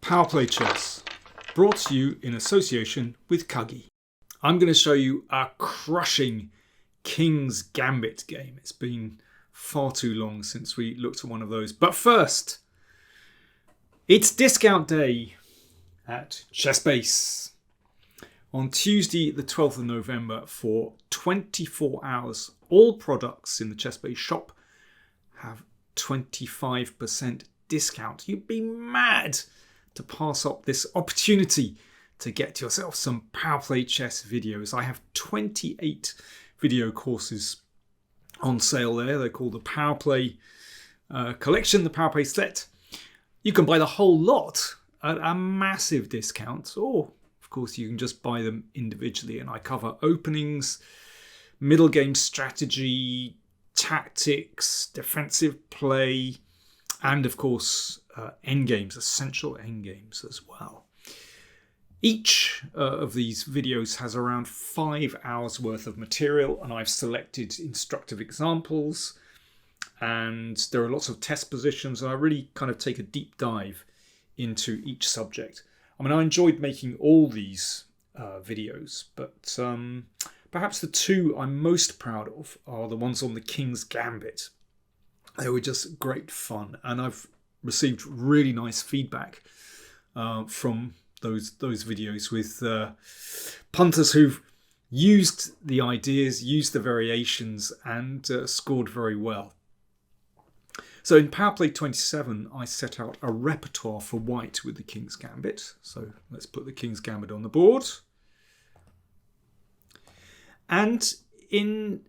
PowerPlayChess, brought to you in association with Kagi. I'm going to show you a crushing King's Gambit game. It's been far too long since we looked at one of those. But first, it's discount day at ChessBase. On Tuesday, the 12th of November, for 24 hours, all products in the ChessBase shop have 25% discount. You'd be mad to pass up this opportunity to get yourself some PowerPlayChess videos. I have 28 video courses on sale there. They're called the PowerPlay collection, the PowerPlay set. You can buy the whole lot at a massive discount, or of course you can just buy them individually. And I cover openings, middle game strategy, tactics, defensive play, and of course endgames, essential endgames as well. Each of these videos has around 5 hours worth of material, and I've selected instructive examples, and there are lots of test positions, and I really kind of take a deep dive into each subject. I mean, I enjoyed making all these videos, but perhaps the two I'm most proud of are the ones on the King's Gambit. They were just great fun, and I've received really nice feedback from those videos with punters who've used the ideas, used the variations, and scored very well. So in PowerPlay 27, I set out a repertoire for white with the King's Gambit. So let's put the King's Gambit on the board. And in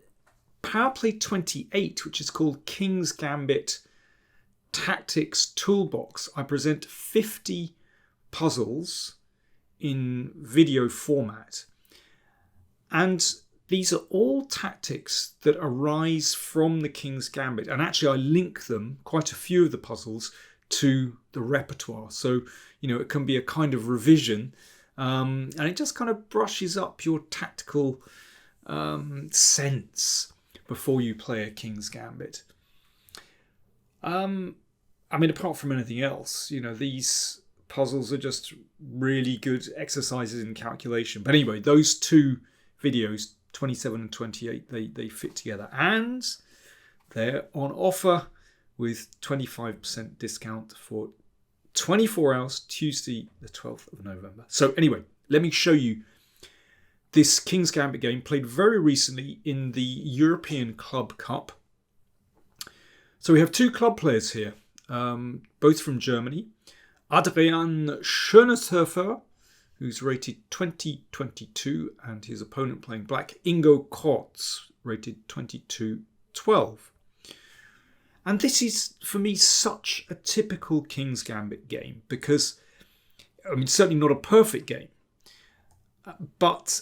PowerPlay 28, which is called King's Gambit Tactics Toolbox, I present 50 puzzles in video format. And these are all tactics that arise from the King's Gambit. And actually I link them, quite a few of the puzzles, to the repertoire. So, you know, it can be a kind of revision, and it just kind of brushes up your tactical sense before you play a King's Gambit. I mean, apart from anything else, you know, these puzzles are just really good exercises in calculation. But anyway, those two videos, 27 and 28, they fit together. And they're on offer with 25% discount for 24 hours, Tuesday, the 12th of November. So anyway, let me show you this King's Gambit game, played very recently in the European Club Cup. So we have two club players here, both from Germany. Adrian Schöneshofer, who's rated 2022, and his opponent playing black, Ingo Kortz, rated 2212. And this is, for me, such a typical King's Gambit game because, I mean, certainly not a perfect game, but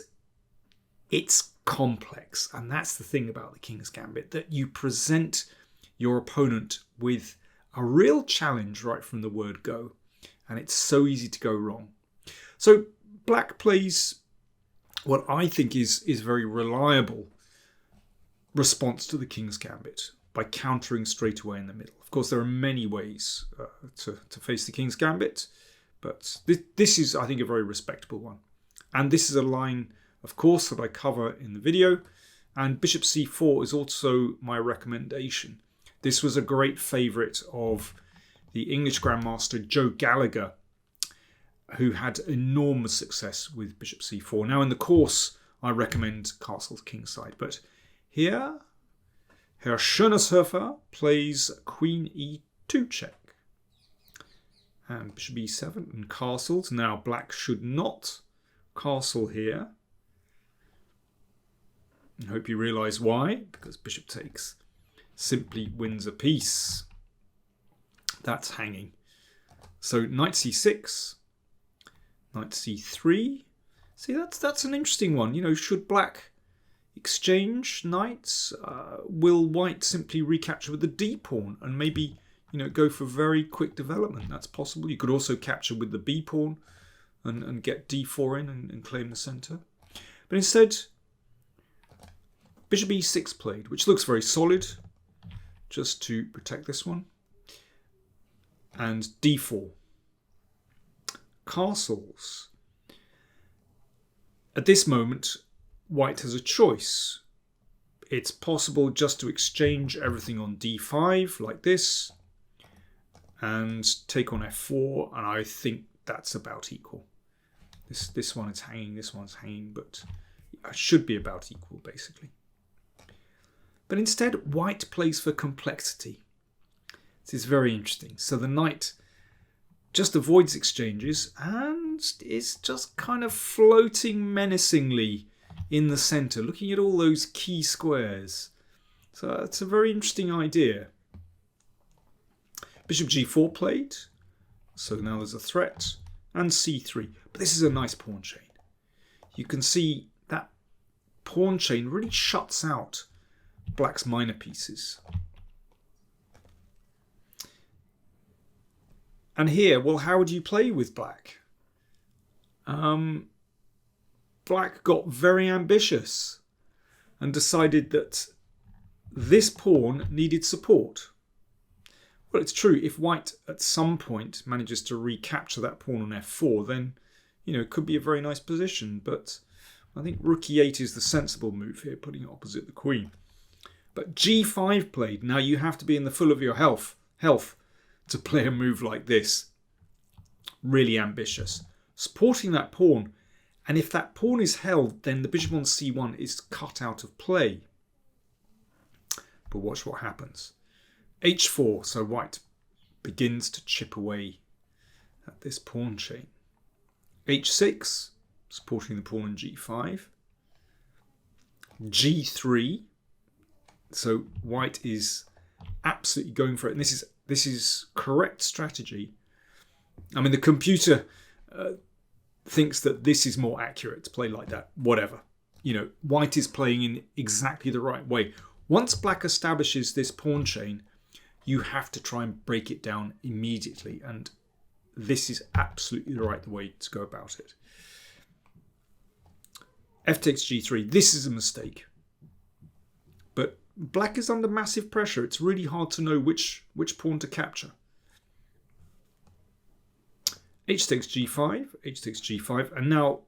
it's complex. And that's the thing about the King's Gambit, that you present your opponent with a real challenge right from the word go. And it's so easy to go wrong. So black plays what I think is very reliable response to the King's Gambit by countering straight away in the middle. Of course, there are many ways to face the King's Gambit, but this is, I think, a very respectable one. And this is a line, of course, that I cover in the video. And Bishop c4 is also my recommendation. This was a great favourite of the English Grandmaster Joe Gallagher, who had enormous success with Bishop c4. Now in the course, I recommend castle kingside, but here, Herr Schöneshofer plays Queen e2 check. And Bishop e7 and castles. Now black should not castle here. I hope you realise why, because Bishop takes simply wins a piece. That's hanging. So knight c6, knight c3. See, that's an interesting one. You know, should black exchange knights? Will white simply recapture with the d pawn and maybe, you know, go for very quick development? That's possible. You could also capture with the b pawn and get d4 in and claim the centre. But instead, Bishop e6 played, which looks very solid, just to protect this one. And d4. castles. At this moment, white has a choice. It's possible just to exchange everything on d5 like this and take on f4, and I think that's about equal. This one is hanging, this one's hanging, but it should be about equal basically. But instead, white plays for complexity. This is very interesting. So the knight just avoids exchanges and is just kind of floating menacingly in the centre, looking at all those key squares. So that's a very interesting idea. Bishop g4 played, so now there's a threat, and c3. But this is a nice pawn chain. You can see that pawn chain really shuts out black's minor pieces. And here, well, how would you play with black? Black got very ambitious and decided that this pawn needed support. Well, it's true, if white at some point manages to recapture that pawn on f4, then, you know, it could be a very nice position. But I think rook e8 is the sensible move here, putting it opposite the queen. But g5 played. Now you have to be in the full of your health to play a move like this. Really ambitious. Supporting that pawn, and if that pawn is held, then the bishop on c1 is cut out of play. But watch what happens. h4, so white begins to chip away at this pawn chain. h6, supporting the pawn on g5. g3, so white is absolutely going for it, and this is correct strategy. I mean, the computer thinks that this is more accurate to play like that. Whatever. You know, white is playing in exactly the right way. Once black establishes this pawn chain, you have to try and break it down immediately. And this is absolutely the right way to go about it. F takes g3. This is a mistake. But black is under massive pressure. It's really hard to know which pawn to capture. H takes g5, H takes g5, and now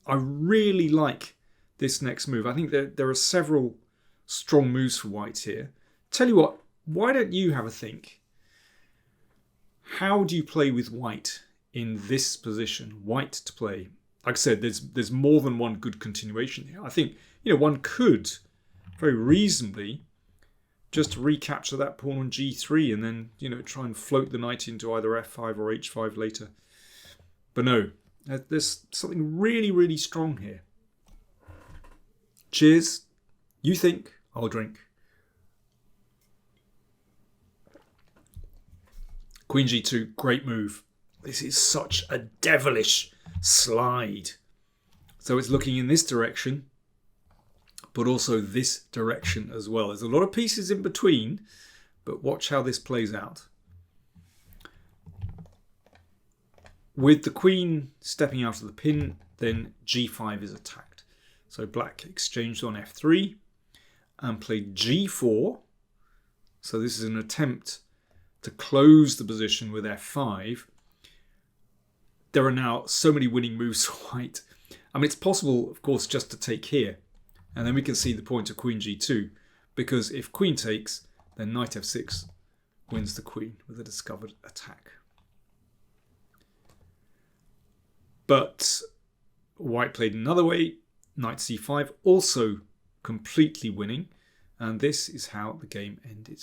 I really like this next move. I think there are several strong moves for white here. Tell you what, why don't you have a think? How do you play with white in this position? White to play. Like I said, there's more than one good continuation here. I think, you know, one could very reasonably just recapture that pawn on g3 and then, you know, try and float the knight into either f5 or h5 later. But no, there's something really, really strong here. Cheers. You think, I'll drink. Queen g2, great move. This is such a devilish slide. So it's looking in this direction, but also this direction as well. There's a lot of pieces in between, but watch how this plays out. With the queen stepping out of the pin, then g5 is attacked. So black exchanged on f3 and played g4. So this is an attempt to close the position with f5. There are now so many winning moves for white. I mean, it's possible, of course, just to take here. And then we can see the point of queen g2. Because if queen takes, then knight f6 wins the queen with a discovered attack. But white played another way, knight c5, also completely winning, and this is how the game ended.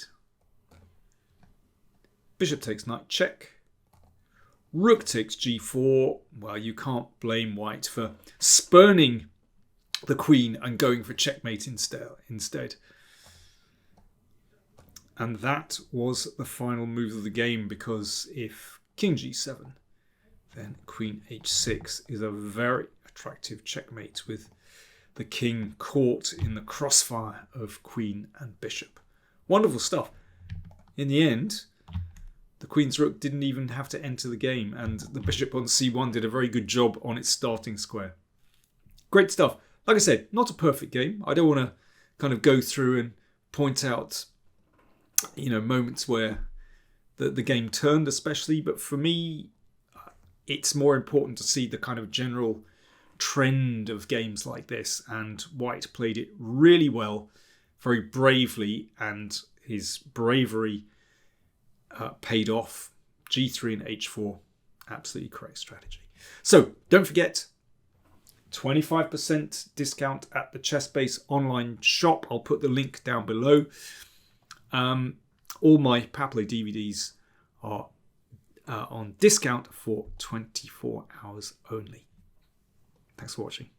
Bishop takes knight check, rook takes g4. Well, you can't blame white for spurning the queen and going for checkmate instead. And that was the final move of the game, because if king g7, then queen h6 is a very attractive checkmate with the king caught in the crossfire of queen and bishop. Wonderful stuff. In the end, the queen's rook didn't even have to enter the game, and the bishop on c1 did a very good job on its starting square. Great stuff. Like I said, not a perfect game. I don't want to kind of go through and point out, you know, moments where the game turned especially, but for me, it's more important to see the kind of general trend of games like this, and White played it really well, very bravely, and his bravery paid off. G3 and H4, absolutely correct strategy. So don't forget, 25% discount at the ChessBase online shop. I'll put the link down below. All my PowerPlay DVDs are on discount for 24 hours only. Thanks for watching.